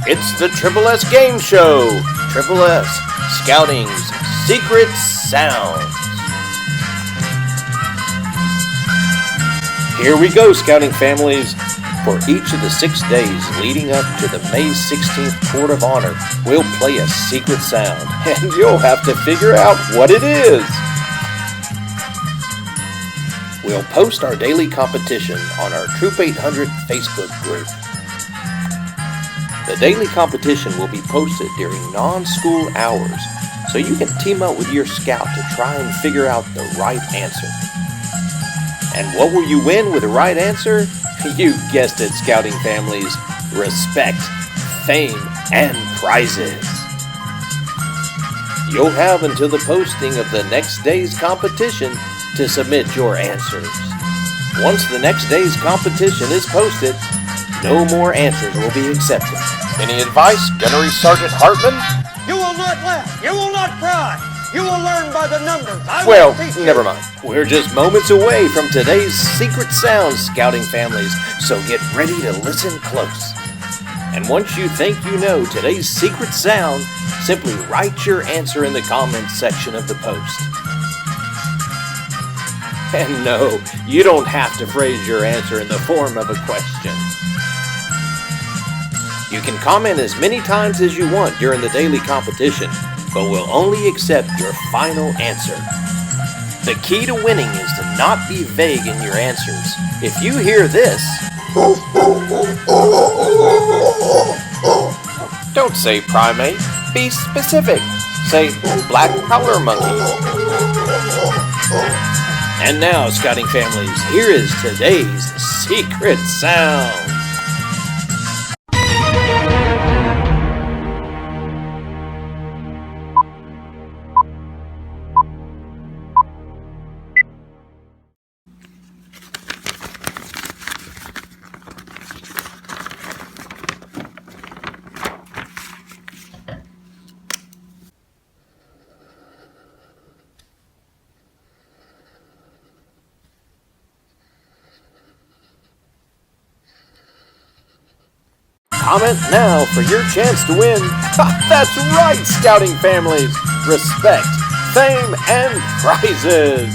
It's the Triple S Game Show. Triple S, Scouting's Secret Sounds. Here we go, Scouting families. For each of the 6 days leading up to the May 16th Court of Honor, we'll play a secret sound, and you'll have to figure out what it is. We'll post our daily competition on our Troop 800 Facebook group. The daily competition will be posted during non-school hours, so you can team up with your scout to try and figure out the right answer. And what will you win with the right answer? You guessed it, Scouting families. Respect, fame, and prizes. You'll have until the posting of the next day's competition to submit your answers. Once the next day's competition is posted, no more answers will be accepted. Any advice, Gunnery Sergeant Hartman? You will not laugh. You will not cry. You will learn by the numbers. Well, never mind. We're just moments away from today's Secret Sounds, Scouting families, so get ready to listen close. And once you think you know today's secret sound, simply write your answer in the comments section of the post. And no, you don't have to phrase your answer in the form of a question. You can comment as many times as you want during the daily competition, but we'll only accept your final answer. The key to winning is to not be vague in your answers. If you hear this, don't say primate, be specific. Say black collar monkey. And now, Scouting families, here is today's secret sound. Comment now for your chance to win. That's right, Scouting families. Respect, fame, and prizes.